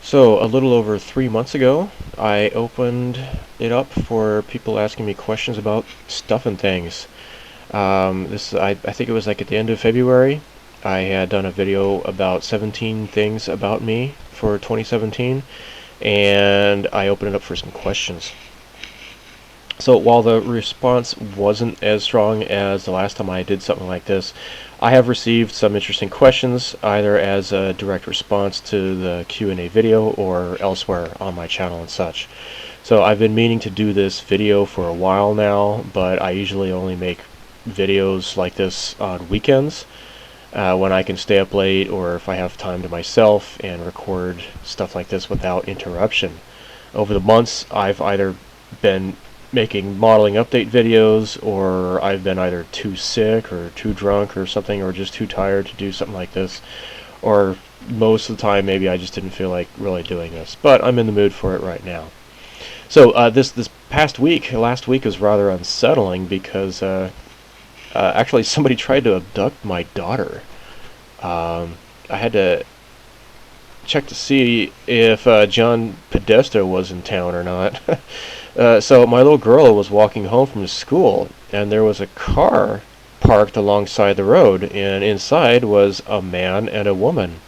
So, a little over 3 months ago, I opened it up for people asking me questions about stuff and things. I think it was like at the end of February. I had done a video about 17 things about me for 2017, and I opened it up for some questions. So while the response wasn't as strong as the last time I did something like this, I have received some interesting questions, either as a direct response to the Q&A video or elsewhere on my channel and such. So I've been meaning to do this video for a while now, but I usually only make videos like this on weekends when I can stay up late, or if I have time to myself and record stuff like this without interruption. Over the months, I've either been making modeling update videos, or I've been either too sick or too drunk or something, or just too tired to do something like this, or most of the time maybe I just didn't feel like really doing this, but I'm in the mood for it right now. So this past week, last week, was rather unsettling because actually somebody tried to abduct my daughter. I had to check to see if John Podesta was in town or not. So my little girl was walking home from school, and there was a car parked alongside the road, and inside was a man and a woman.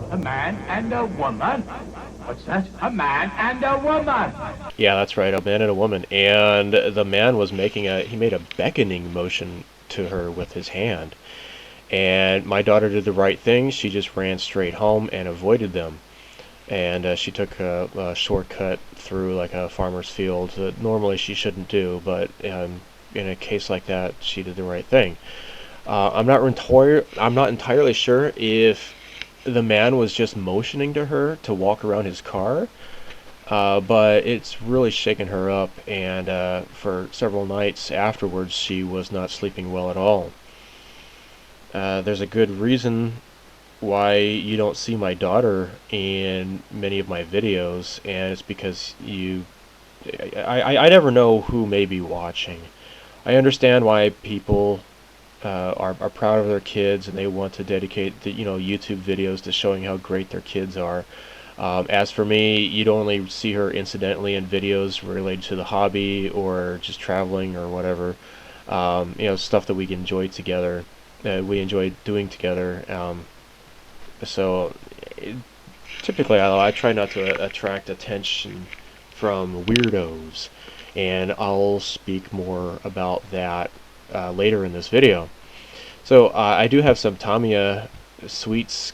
A man and a woman? What's that? A man and a woman? Yeah, that's right, a man and a woman. And the man was he made a beckoning motion to her with his hand. And my daughter did the right thing. She just ran straight home and avoided them. And she took a shortcut through like a farmer's field that normally she shouldn't do, but in a case like that, she did the right thing. I'm not entirely sure if the man was just motioning to her to walk around his car, but it's really shaken her up, and for several nights afterwards, she was not sleeping well at all. There's a good reason why you don't see my daughter in many of my videos, and it's because I never know who may be watching. I understand why people are proud of their kids and they want to dedicate the YouTube videos to showing how great their kids are. As for me, you'd only see her incidentally in videos related to the hobby or just traveling or whatever. Stuff that we enjoy together, we enjoy doing together. So typically I try not to attract attention from weirdos, and I'll speak more about that later in this video. So I do have some Tamiya Sweets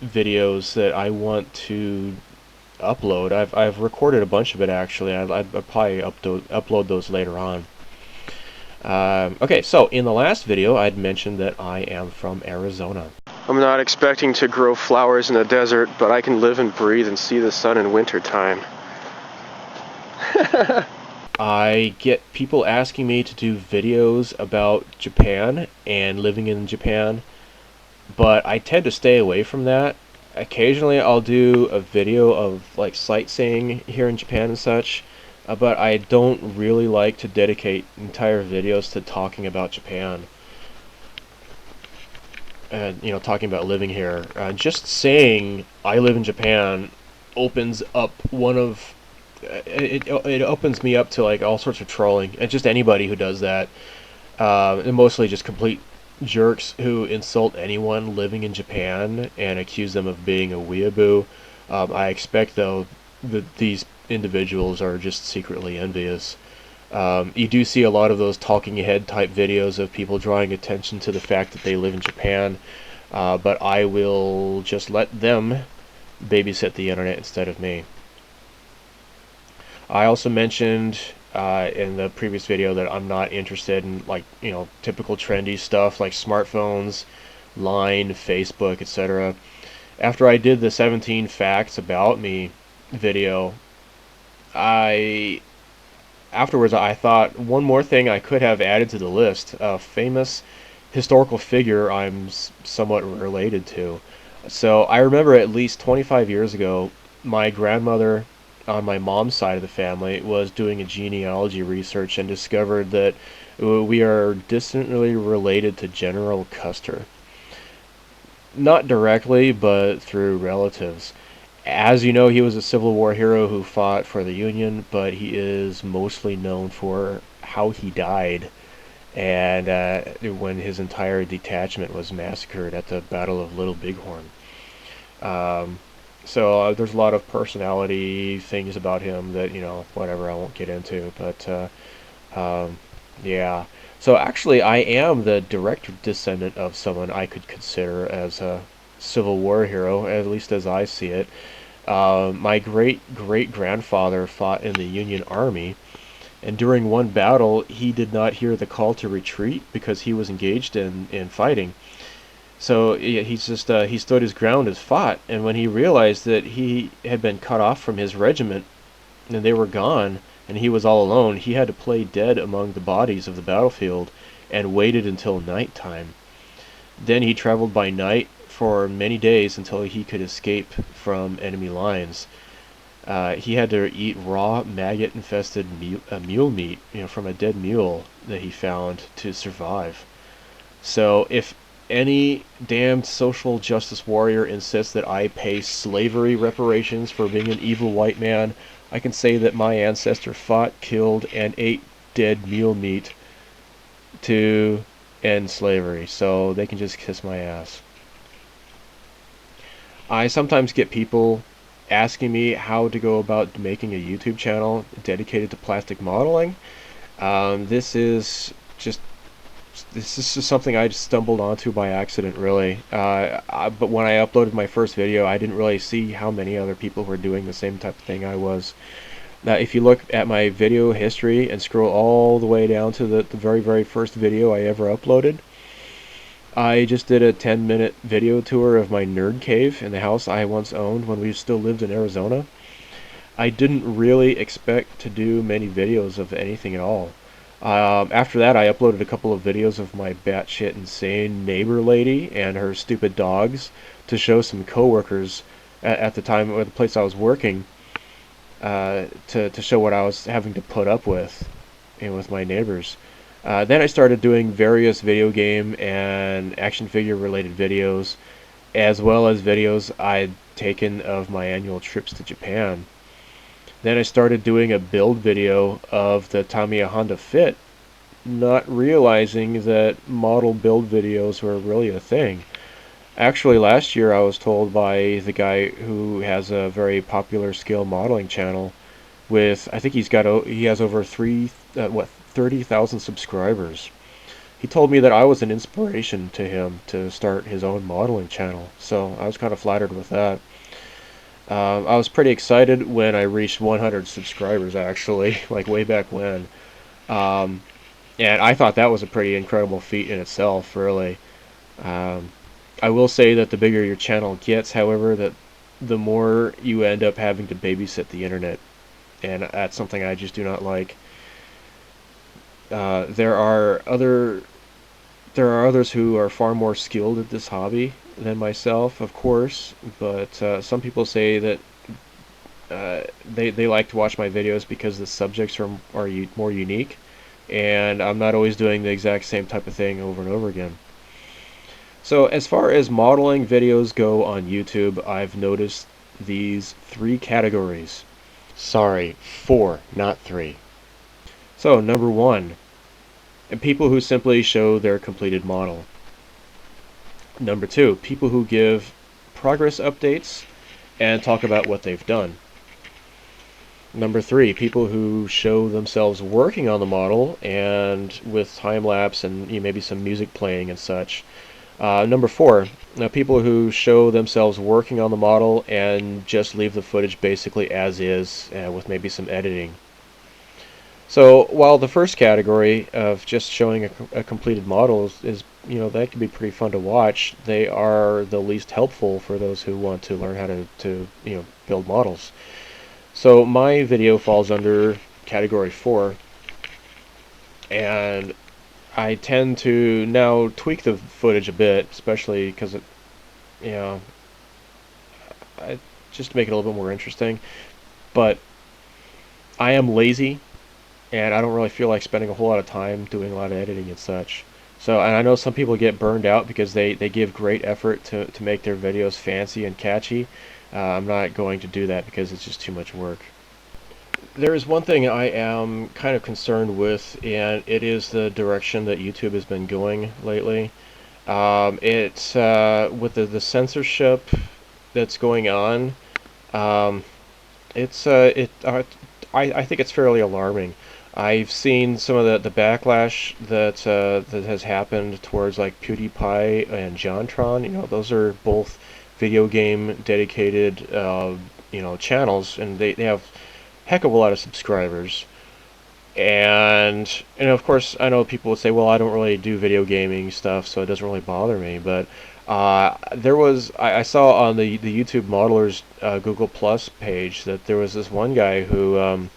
videos that I want to upload. I've recorded a bunch of it actually. I'll probably upload those later on. Okay, so in the last video I'd mentioned that I am from Arizona. I'm not expecting to grow flowers in the desert, but I can live and breathe and see the sun in wintertime. I get people asking me to do videos about Japan and living in Japan, but I tend to stay away from that. Occasionally I'll do a video of like sightseeing here in Japan and such, but I don't really like to dedicate entire videos to talking about Japan. Talking about living here. Just saying I live in Japan opens up it opens me up to like all sorts of trolling, and just anybody who does that, and mostly just complete jerks who insult anyone living in Japan and accuse them of being a weeaboo. I expect though that these individuals are just secretly envious. You do see a lot of those talking head type videos of people drawing attention to the fact that they live in Japan, but I will just let them babysit the internet instead of me. I also mentioned in the previous video that I'm not interested in typical trendy stuff like smartphones, Line, Facebook, etc. After I did the 17 facts about me video, afterwards I thought one more thing I could have added to the list: a famous historical figure I'm somewhat related to. So I remember at least 25 years ago, my grandmother on my mom's side of the family was doing a genealogy research and discovered that we are distantly related to General Custer. Not directly, but through relatives. As you know, he was a Civil War hero who fought for the Union, but he is mostly known for how he died and when his entire detachment was massacred at the Battle of Little Bighorn. Um, so there's a lot of personality things about him that, whatever, I won't get into. But yeah. So actually, I am the direct descendant of someone I could consider as a Civil War hero, at least as I see it. My great great grandfather fought in the Union Army, and during one battle, he did not hear the call to retreat because he was engaged in fighting. So he stood his ground and fought. And when he realized that he had been cut off from his regiment and they were gone, and he was all alone, he had to play dead among the bodies of the battlefield and waited until night time. Then he traveled by night for many days until he could escape from enemy lines. He had to eat raw, maggot-infested mule meat, from a dead mule that he found to survive. So if any damned social justice warrior insists that I pay slavery reparations for being an evil white man, I can say that my ancestor fought, killed, and ate dead mule meat to end slavery. So they can just kiss my ass. I sometimes get people asking me how to go about making a YouTube channel dedicated to plastic modeling. This is just something I just stumbled onto by accident, really. But when I uploaded my first video, I didn't really see how many other people were doing the same type of thing I was. Now, if you look at my video history and scroll all the way down to the very, very first video I ever uploaded, I just did a 10-minute video tour of my nerd cave in the house I once owned when we still lived in Arizona. I didn't really expect to do many videos of anything at all. After that, I uploaded a couple of videos of my batshit insane neighbor lady and her stupid dogs to show some coworkers at the time or the place I was working, to show what I was having to put up with, with my neighbors. Then I started doing various video game and action figure related videos, as well as videos I'd taken of my annual trips to Japan. Then I started doing a build video of the Tamiya Honda Fit, not realizing that model build videos were really a thing. Actually, last year I was told by the guy who has a very popular scale modeling channel with, I think he has over 30,000 subscribers. He told me that I was an inspiration to him to start his own modeling channel, so I was kind of flattered with that. I was pretty excited when I reached 100 subscribers, actually, like way back when. Um, and I thought that was a pretty incredible feat in itself, really. Um, I will say that the bigger your channel gets, however, that the more you end up having to babysit the internet, and that's something I just do not like. There are others who are far more skilled at this hobby than myself, of course, but some people say that they like to watch my videos because the subjects are more unique, and I'm not always doing the exact same type of thing over and over again. So as far as modeling videos go on YouTube, I've noticed these 3 categories. Sorry, 4, not 3. So number 1, people who simply show their completed model. Number 2, people who give progress updates and talk about what they've done. Number 3, people who show themselves working on the model and with time-lapse and maybe some music playing and such. Number 4, people who show themselves working on the model and just leave the footage basically as is, with maybe some editing. So while the first category of just showing a completed model is that can be pretty fun to watch, they are the least helpful for those who want to learn how to build models. So my video falls under category 4, and I tend to now tweak the footage a bit, especially because just to make it a little bit more interesting. But I am lazy, and I don't really feel like spending a whole lot of time doing a lot of editing and such. So, and I know some people get burned out because they give great effort to make their videos fancy and catchy, I'm not going to do that because it's just too much work. There is one thing I am kind of concerned with, and it is the direction that YouTube has been going lately. It's with the censorship that's going on. Um, it's it I think it's fairly alarming. I've seen some of the backlash that has happened towards like PewDiePie and JonTron. You know, those are both video game dedicated channels, and they have a heck of a lot of subscribers. And of course, I know people would say, well, I don't really do video gaming stuff, so it doesn't really bother me. But I saw on the YouTube modelers Google Plus page that there was this one guy who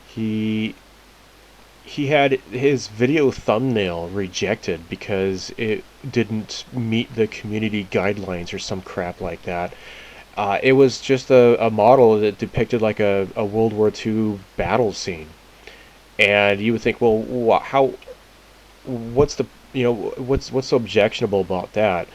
he he had his video thumbnail rejected because it didn't meet the community guidelines or some crap like that. It was just a model that depicted like a World War II battle scene, and you would think, well, how what's the what's so objectionable about that?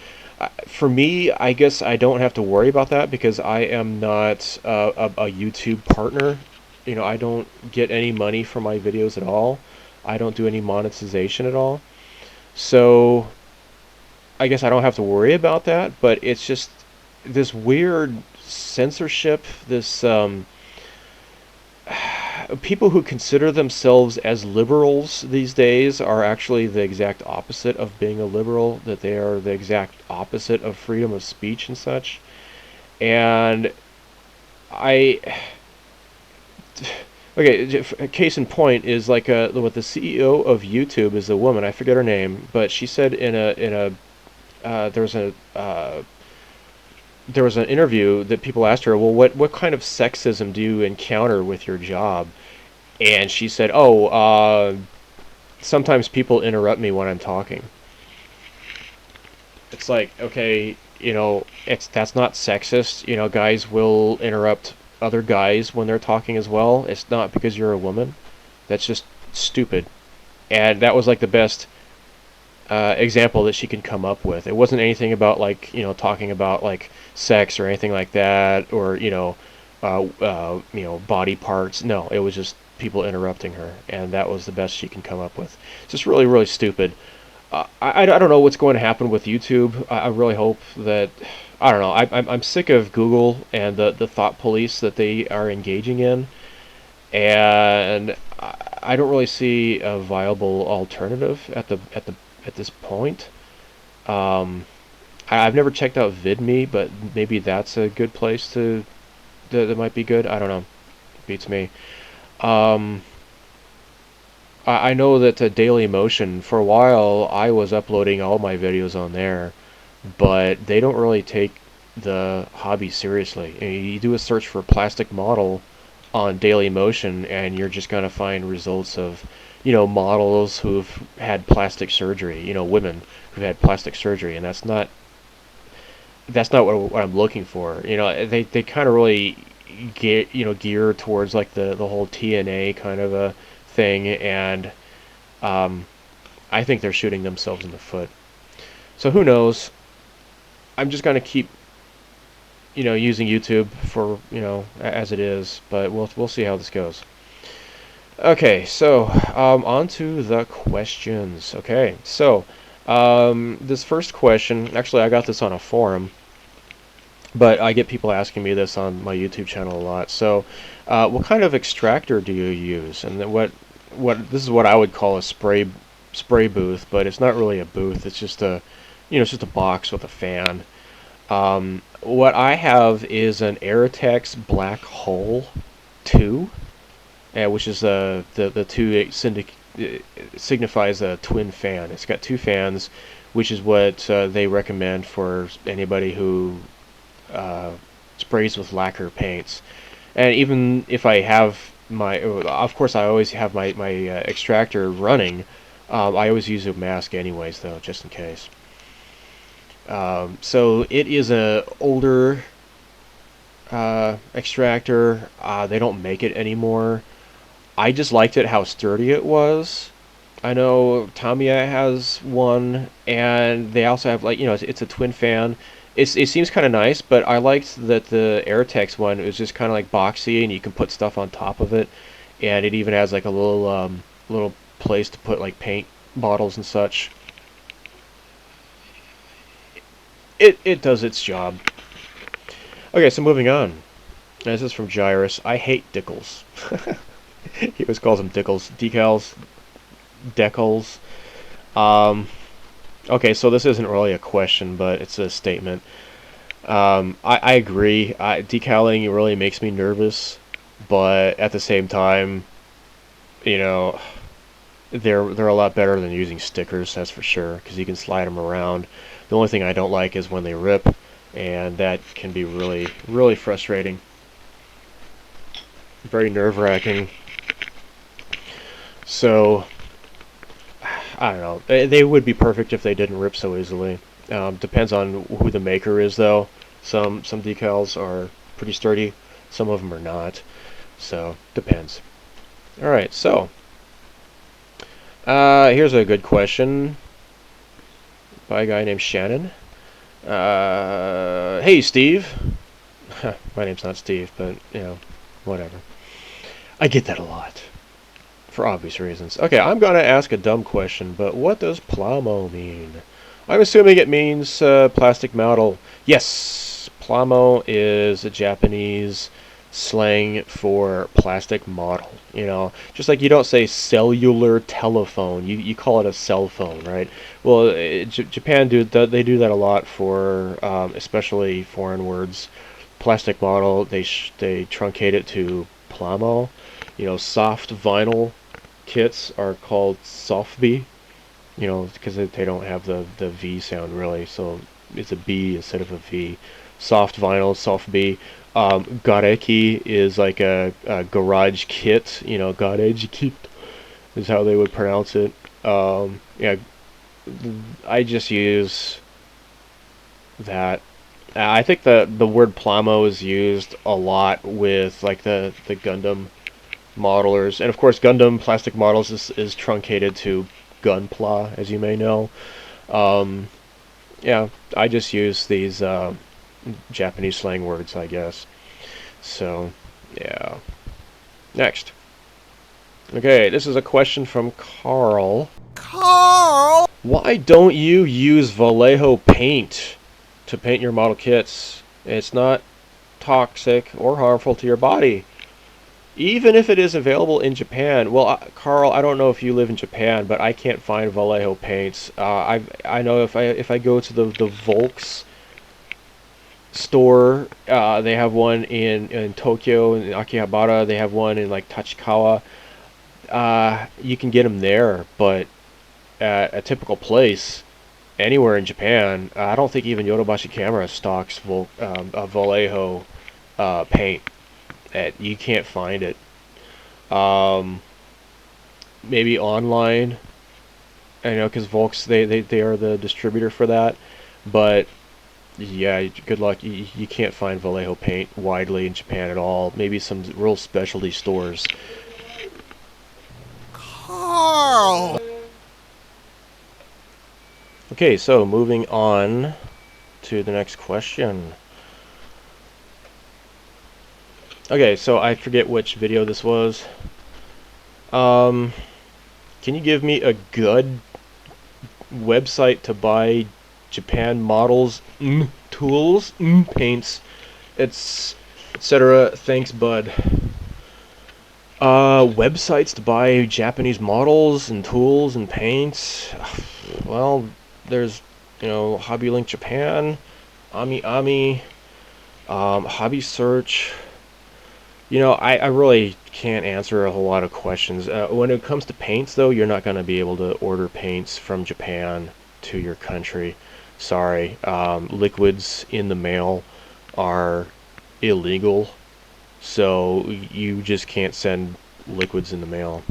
For me, I guess I don't have to worry about that because I am not a YouTube partner. You know, I don't get any money from my videos at all. I don't do any monetization at all. So I guess I don't have to worry about that. But it's just this weird censorship. This people who consider themselves as liberals these days are actually the exact opposite of being a liberal, that they are the exact opposite of freedom of speech and such. And I okay, a case in point is like what the CEO of YouTube is a woman. I forget her name, but she said there was there was an interview that people asked her, well, what kind of sexism do you encounter with your job? And she said, oh, sometimes people interrupt me when I'm talking. It's like, okay, that's not sexist. You know, guys will interrupt other guys when they're talking as well. It's not because you're a woman. That's just stupid. And that was like the best example that she could come up with. It wasn't anything about like talking about like sex or anything like that, or body parts. No, it was just people interrupting her, and that was the best she can come up with. It's just really, really stupid. I don't know what's going to happen with YouTube. I really hope that I don't know. I'm sick of Google and the thought police that they are engaging in, and I don't really see a viable alternative at this point. I've never checked out VidMe, but maybe that's a good place that might be good. I don't know. Beats me. Um, I know that Dailymotion, for a while, I was uploading all my videos on there, but they don't really take the hobby seriously. You do a search for plastic model on Dailymotion, and you're just going to find results of, models who've had plastic surgery, women who've had plastic surgery, and that's not what I'm looking for. They kind of really gear towards like the whole TNA kind of a thing, and um, I think they're shooting themselves in the foot. So who knows? I'm just gonna keep using YouTube for as it is, but we'll see how this goes. Okay, so on to the questions. Okay, so this first question, actually I got this on a forum, but I get people asking me this on my YouTube channel a lot. So, what kind of extractor do you use? And then what this is what I would call a spray booth, but it's not really a booth. It's just it's just a box with a fan. What I have is an Aerotex Black Hole 2, which is the 2 signifies a twin fan. It's got 2 fans, which is what they recommend for anybody who sprays with lacquer paints. And even if I have of course I always have my extractor running, I always use a mask anyways though, just in case. So it is a older extractor. They don't make it anymore. I just liked it how sturdy it was. I know Tomcat has one, and they also have like it's a twin fan. it seems kind of nice, but I liked that the Airtex one was just kind of like boxy, and you can put stuff on top of it, and it even has like a little place to put like paint bottles and such. It does its job. Okay, so moving on. This is from Gyrus. I hate decals. He always calls them decals. Decals. Okay, so this isn't really a question, but it's a statement. I agree. Decaling really makes me nervous, but at the same time, you know, they're a lot better than using stickers, that's for sure, because you can slide them around. The only thing I don't like is when they rip, and that can be really frustrating. Very nerve-wracking. So, I don't know. They would be perfect if they didn't rip so easily. Depends on who the maker is, though. Some decals are pretty sturdy. Some of them are not. So, depends. Alright, so. Here's a good question by a guy named Shannon. Hey, Steve. My name's not Steve, but, you know, whatever. I get that a lot. For obvious reasons. Okay, I'm going to ask a dumb question, but what does plamo mean? I'm assuming it means plastic model. Yes, plamo is a Japanese slang for plastic model. You know, just like you don't say cellular telephone, you call it a cell phone, right? Well, Japan they do that a lot for especially foreign words. Plastic model, they truncate it to plamo. You know, soft vinyl kits are called softby, you know, because they don't have the V sound really, so it's a B instead of a V. Soft vinyl, softby. Gareki is like a garage kit, you know, garage kit is how they would pronounce it. Yeah, I just use that. I think the word plamo is used a lot with like the Gundam modelers, and of course Gundam plastic models is truncated to gunpla, as you may know. Yeah, I just use these Japanese slang words, I guess. So, yeah. Next. Okay, this is a question from Carl. Carl! Why don't you use Vallejo paint to paint your model kits? It's not toxic or harmful to your body. Even if it is available in Japan. Well, Carl, I don't know if you live in Japan, but I can't find Vallejo paints. I know if I go to the Volks store, they have one in Tokyo, in Akihabara. They have one in like Tachikawa. You can get them there, but at a typical place anywhere in Japan, I don't think even Yodobashi Camera stocks Vallejo paint. You can't find it. Maybe online. I know because Volks they are the distributor for that, but yeah, good luck. You can't find Vallejo paint widely in Japan at all. Maybe some real specialty stores. Carl. Okay, so moving on to the next question. Okay, so I forget which video this was. Can you give me a good website to buy Japan models, tools, paints, etc. Thanks, bud. Websites to buy Japanese models and tools and paints. Well, there's, you know, Hobbylink Japan, Ami, Hobby Search. You know, I really can't answer a whole lot of questions. When it comes to paints, though, you're not going to be able to order paints from Japan to your country. Sorry. Liquids in the mail are illegal, so you just can't send liquids in the mail.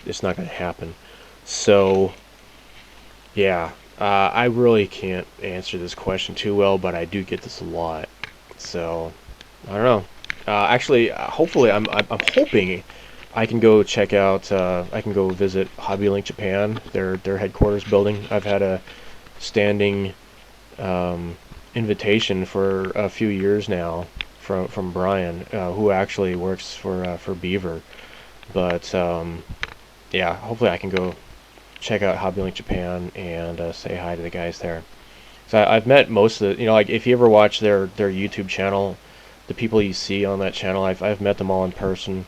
It's not going to happen. So, yeah, I really can't answer this question too well, but I do get this a lot. So, I don't know. Actually, hopefully, I'm hoping I can go check out. I can go visit Hobbylink Japan, their headquarters building. I've had a standing invitation for a few years now from Brian, who actually works for Beaver. But yeah, hopefully I can go check out Hobbylink Japan and say hi to the guys there. So I've met most of the, like if you ever watch their YouTube channel, the people you see on that channel, I've met them all in person.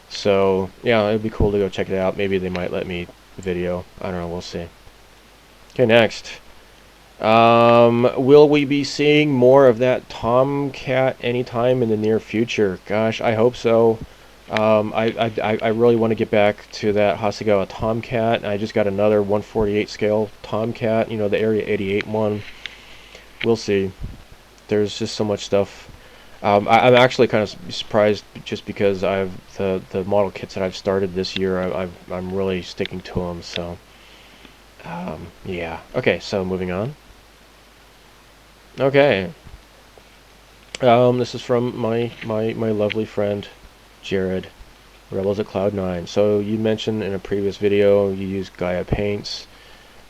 So yeah, it'd be cool to go check it out. Maybe they might let me video. I don't know. We'll see. Okay, next. Will we be seeing more of that Tomcat anytime in the near future? Gosh, I hope so. I really want to get back to that Hasegawa Tomcat. I just got another 148 scale Tomcat, the Area 88 one. We'll see. There's just so much stuff. I'm actually kind of surprised just because the model kits that I've started this year, I'm really sticking to them. So yeah. Okay, so moving on. Okay. This is from my lovely friend Jared, Rebels at Cloud9. So you mentioned in a previous video you use Gaia paints,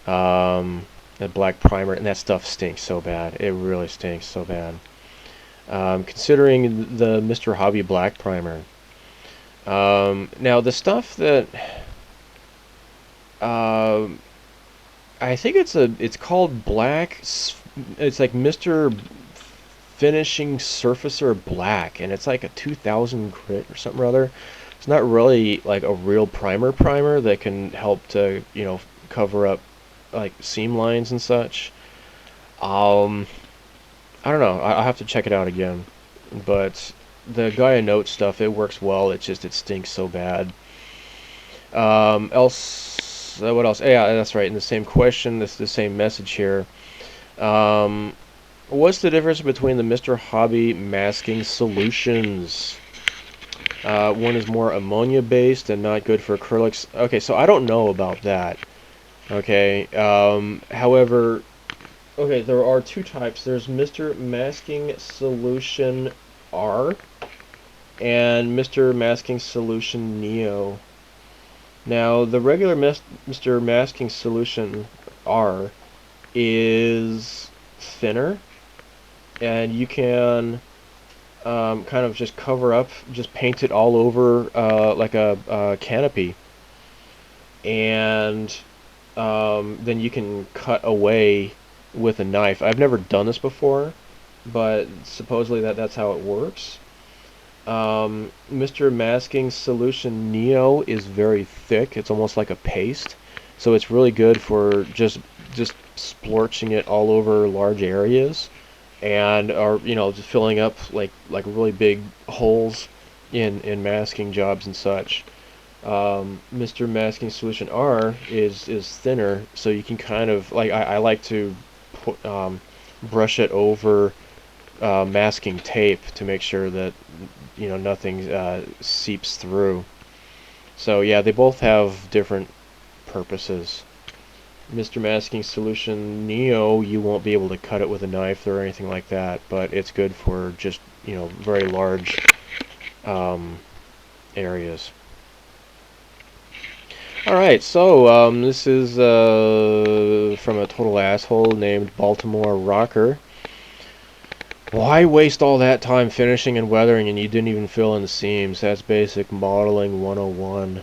that black primer, and that stuff stinks so bad. It really stinks so bad. Considering the Mr. Hobby black primer. Now the stuff that I think it's called black. It's like Mr. Finishing Surfacer Black, and it's like a 2000 grit or something or other. It's not really like a real primer that can help to cover up like seam lines and such. I don't know. I'll have to check it out again. But the Gaia Note stuff, it works well. It's just it stinks so bad. What else? Yeah, that's right. In the same question, the same message here. What's the difference between the Mr. Hobby masking solutions? One is more ammonia based and not good for acrylics. Okay, so I don't know about that. Okay. However, okay, there are two types. There's Mr. Masking Solution R and Mr. Masking Solution Neo. Now, the regular Mr. Masking Solution R is thinner, and you can kind of just cover up, just paint it all over like a canopy, and then you can cut away with a knife. I've never done this before, but supposedly that's how it works. Mr. Masking Solution Neo is very thick. It's almost like a paste, so it's really good for just splorching it all over large areas, and just filling up like really big holes in masking jobs and such. Mr. Masking Solution R is thinner, so you can kind of I like to brush it over masking tape to make sure that nothing seeps through. So yeah, they both have different purposes. Mr. Masking Solution Neo, you won't be able to cut it with a knife or anything like that, but it's good for just very large areas. Alright, so this is from a total asshole named Baltimore Rocker. Why waste all that time finishing and weathering and you didn't even fill in the seams? That's basic modeling 101.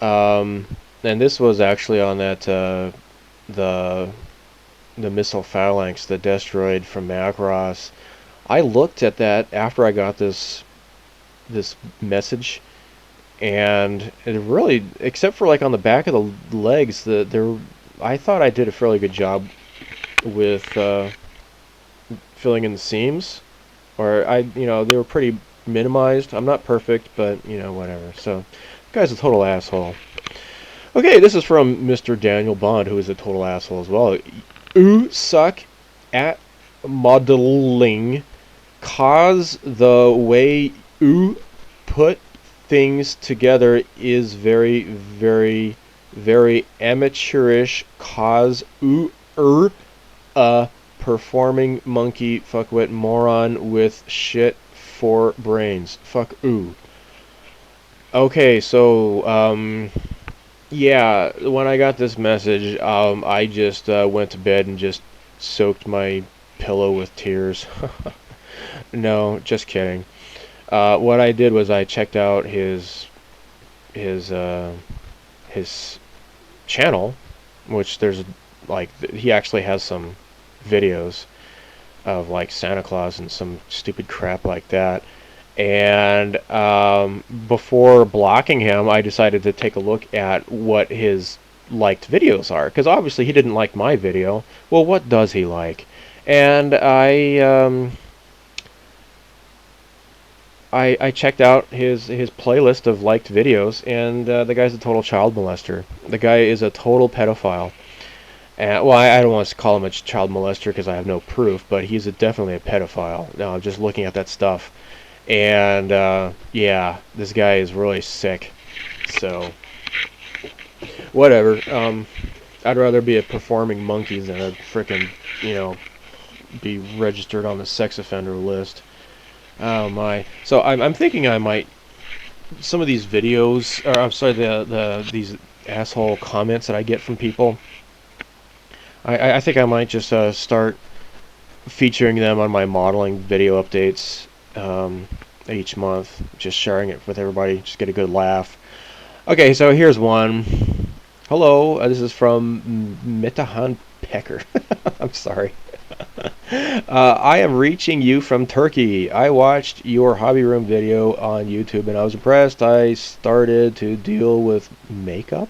And this was actually on that the missile phalanx, the destroyed from Macross. I looked at that after I got this message, and it really, except for like on the back of the legs, I thought I did a fairly good job with filling in the seams, or they were pretty minimized. I'm not perfect, but whatever. So, the guy's a total asshole. Okay, this is from Mr. Daniel Bond, who is a total asshole as well. You suck at modeling, cause the way you put things together is very, very, very amateurish, cause you a performing monkey fuckwit moron with shit for brains. Fuck ooh. Okay, so yeah, when I got this message, I just went to bed and just soaked my pillow with tears. No, just kidding. What I did was I checked out his his channel, which there's like he actually has some videos of like Santa Claus and some stupid crap like that. And before blocking him, I decided to take a look at what his liked videos are, because obviously he didn't like my video. Well, what does he like? And I checked out his playlist of liked videos, and the guy's a total child molester. The guy is a total pedophile. And, well, I don't want to call him a child molester because I have no proof, but he's definitely a pedophile. No, just looking at that stuff. And, yeah, this guy is really sick. So, whatever. I'd rather be a performing monkey than a frickin', be registered on the sex offender list. Oh my. So I'm thinking I might, some of these videos, or I'm sorry, these asshole comments that I get from people, I think I might just start featuring them on my modeling video updates each month, just sharing it with everybody, just get a good laugh. Okay, so here's one. Hello, this is from Mitahan Pecker. I'm sorry. I am reaching you from Turkey. I watched your hobby room video on YouTube and I was impressed. I started to deal with makeup.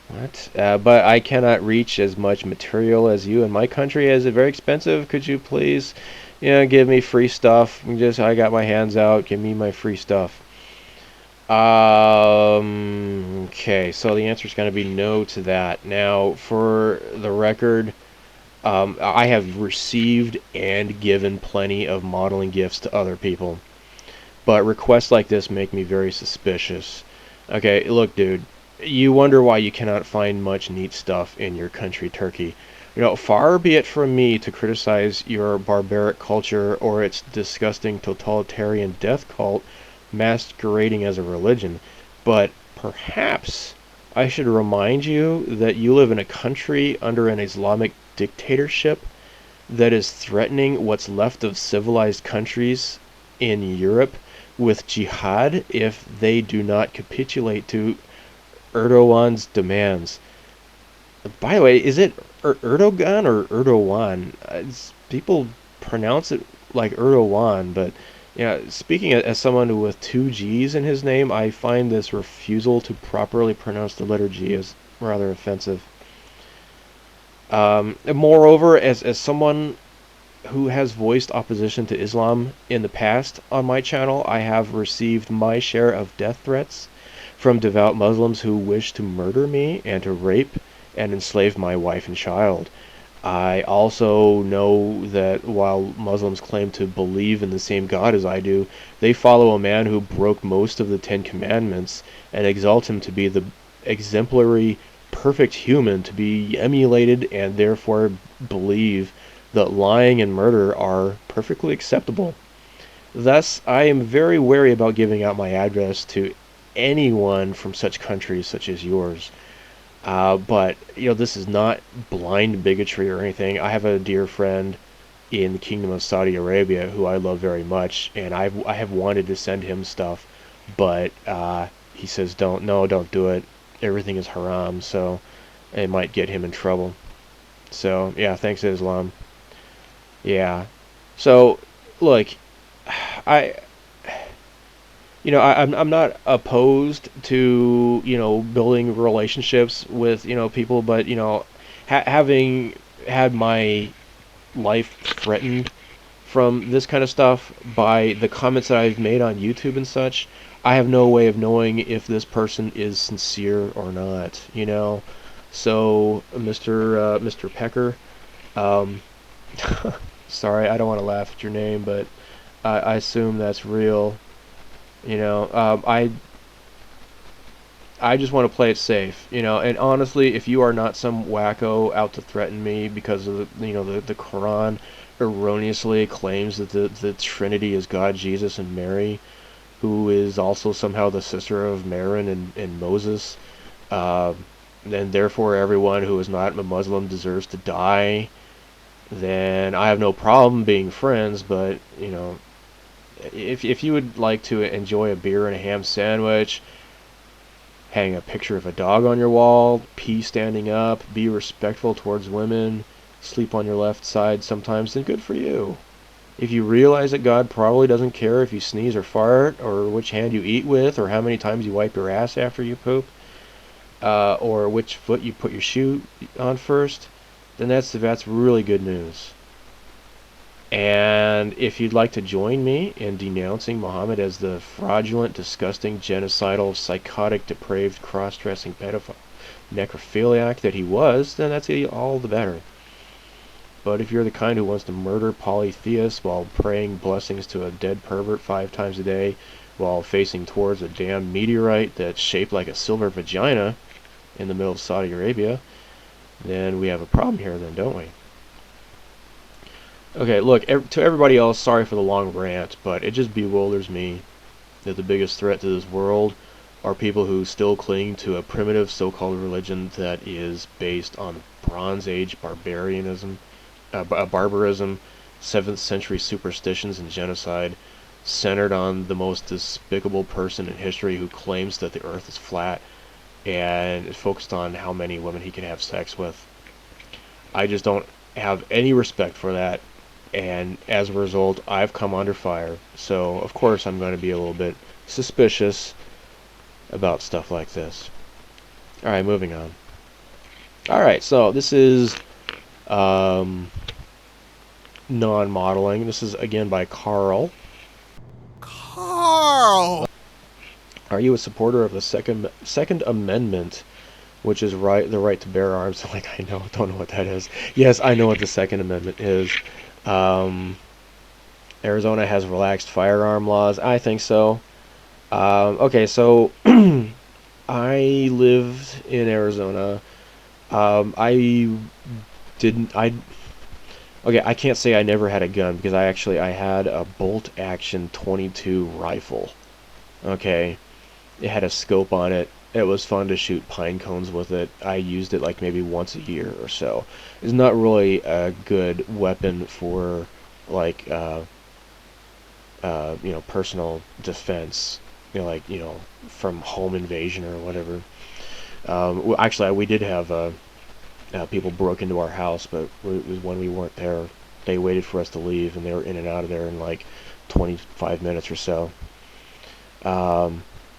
What? But I cannot reach as much material as you in my country. Is it very expensive? Could you please, give me free stuff? I got my hands out. Give me my free stuff. Okay, so the answer is going to be no to that. Now, for the record, I have received and given plenty of modeling gifts to other people. But requests like this make me very suspicious. Okay, look, dude. You wonder why you cannot find much neat stuff in your country, Turkey. Far be it from me to criticize your barbaric culture or its disgusting totalitarian death cult masquerading as a religion, but perhaps I should remind you that you live in a country under an Islamic dictatorship that is threatening what's left of civilized countries in Europe with jihad if they do not capitulate to Erdogan's demands. By the way, is it Erdogan or Erdogan? People pronounce it like Erdogan, but speaking as someone with two G's in his name, I find this refusal to properly pronounce the letter G as rather offensive. Moreover, as someone who has voiced opposition to Islam in the past on my channel, I have received my share of death threats from devout Muslims who wish to murder me and to rape and enslave my wife and child. I also know that while Muslims claim to believe in the same God as I do, they follow a man who broke most of the Ten Commandments and exalt him to be the exemplary, perfect human to be emulated, and therefore believe that lying and murder are perfectly acceptable. Thus, I am very wary about giving out my address to anyone from such countries such as yours. But this is not blind bigotry or anything. I have a dear friend in the Kingdom of Saudi Arabia who I love very much, and I have wanted to send him stuff, but he says don't do it. Everything is haram, so it might get him in trouble. So yeah, thanks Islam. Yeah. So look, I I'm not opposed to building relationships with people, but having had my life threatened from this kind of stuff by the comments that I've made on YouTube and such, I have no way of knowing if this person is sincere or not. So Mr. Pecker, um, sorry, I don't want to laugh at your name, but I assume that's real. I just want to play it safe, and honestly, if you are not some wacko out to threaten me because of the Quran erroneously claims that the Trinity is God, Jesus, and Mary, who is also somehow the sister of Marin and Moses, and therefore everyone who is not a Muslim deserves to die, then I have no problem being friends. But you know, if you would like to enjoy a beer and a ham sandwich, hang a picture of a dog on your wall, pee standing up, be respectful towards women, sleep on your left side sometimes, then good for you. If you realize that God probably doesn't care if you sneeze or fart, or which hand you eat with, or how many times you wipe your ass after you poop, or which foot you put your shoe on first, then that's really good news. And if you'd like to join me in denouncing Muhammad as the fraudulent, disgusting, genocidal, psychotic, depraved, cross-dressing pedophile, necrophiliac that he was, then that's all the better. But if you're the kind who wants to murder polytheists while praying blessings to a dead pervert 5 times a day, while facing towards a damn meteorite that's shaped like a silver vagina in the middle of Saudi Arabia, then we have a problem here then, don't we? Okay, look, to everybody else, sorry for the long rant, but it just bewilders me that the biggest threat to this world are people who still cling to a primitive so-called religion that is based on Bronze Age barbarism, 7th century superstitions and genocide, centered on the most despicable person in history who claims that the earth is flat and is focused on how many women he can have sex with. I just don't have any respect for that, and as a result, I've come under fire. So, of course, I'm going to be a little bit suspicious about stuff like this. Alright, moving on. Alright, so this is non-modeling. This is, again, by Carl. Carl! Are you a supporter of the Second Amendment, which is the right to bear arms? Like, I don't know what that is. Yes, I know what the Second Amendment is. Arizona has relaxed firearm laws. I think so. Okay, so I lived in Arizona. I didn't. Okay, I can't say I never had a gun because I had a bolt action 22 rifle. Okay, it had a scope on it. It was fun to shoot pine cones with it. I used it like maybe once a year or so. It's not really a good weapon for like personal defense. From home invasion or whatever. Actually, we did have people broke into our house, but when we weren't there, they waited for us to leave, and they were in and out of there in like 25 minutes or so.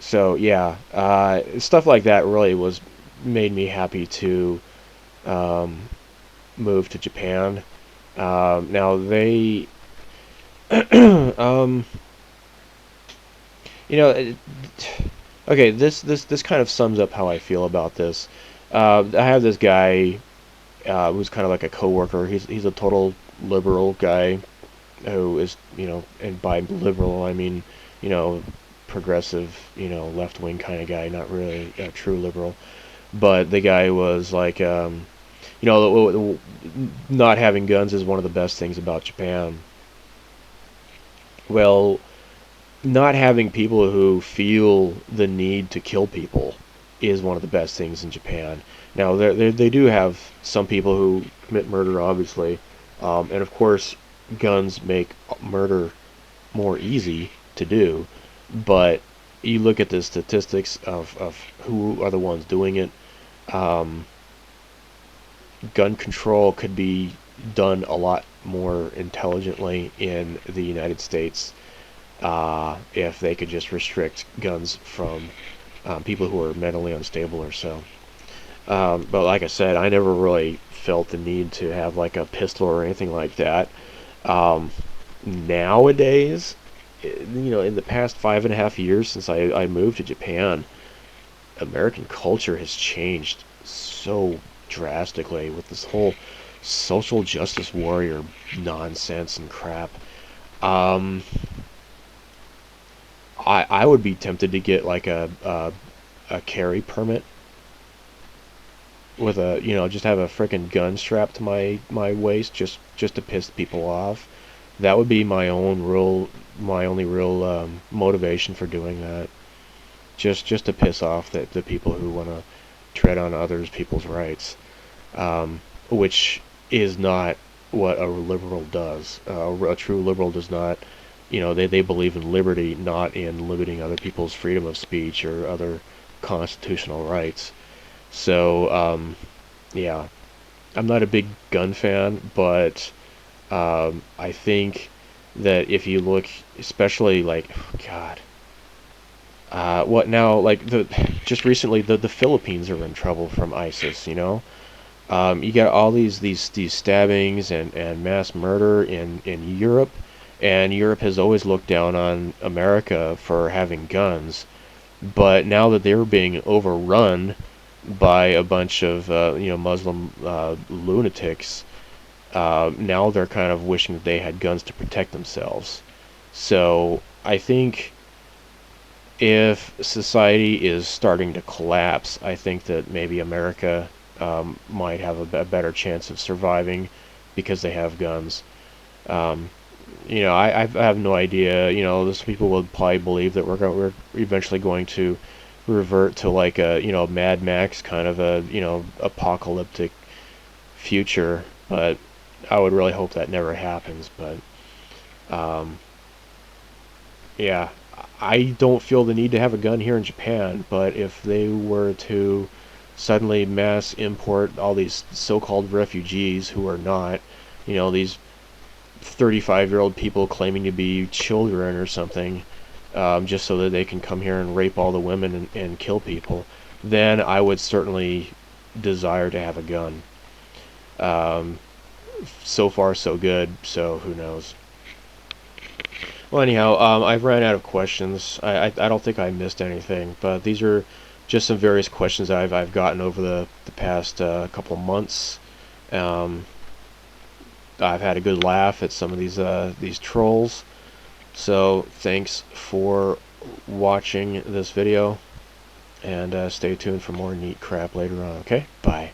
So yeah, stuff like that really made me happy to move to Japan. Now they, um, okay, this kind of sums up how I feel about this. I have this guy who's kind of like a coworker. He's a total liberal guy who is, and by liberal I mean, progressive, left wing kind of guy, not really a true liberal. But the guy was like, not having guns is one of the best things about Japan. Well, not having people who feel the need to kill people is one of the best things in Japan. Now, they do have some people who commit murder, obviously, and of course, guns make murder more easy to do, but you look at the statistics of who are the ones doing it. Gun control could be done a lot more intelligently in the United States if they could just restrict guns from people who are mentally unstable or so. But like I said, I never really felt the need to have like a pistol or anything like that. Nowadays, in the past 5.5 years since I moved to Japan, American culture has changed so drastically with this whole social justice warrior nonsense and crap. Um, I would be tempted to get like a carry permit with just have a freaking gun strapped to my waist just to piss people off. That would be my only real motivation for doing that. Just to piss off the people who want to tread on others people's rights, which is not what a liberal does. A true liberal does not, they believe in liberty, not in limiting other people's freedom of speech or other constitutional rights. So, yeah, I'm not a big gun fan, but I think that if you look, especially like, God, what now? Like just recently, the Philippines are in trouble from ISIS. You got all these stabbings and mass murder in Europe, and Europe has always looked down on America for having guns. But now that they're being overrun by a bunch of Muslim lunatics, now they're kind of wishing that they had guns to protect themselves. So I think if society is starting to collapse, I think that maybe America might have a better chance of surviving because they have guns. Um, I have no idea. Those people will probably believe that we're eventually going to revert to like a Mad Max kind of a apocalyptic future, but I would really hope that never happens. But um, yeah, I don't feel the need to have a gun here in Japan, but if they were to suddenly mass import all these so-called refugees who are not, these 35-year-old people claiming to be children or something, just so that they can come here and rape all the women and kill people, then I would certainly desire to have a gun. Um, so far, so good, so who knows. Well, anyhow, I've ran out of questions. I don't think I missed anything, but these are just some various questions I've gotten over the past couple of months. Um, I've had a good laugh at some of these trolls. So thanks for watching this video, and stay tuned for more neat crap later on. Okay, bye.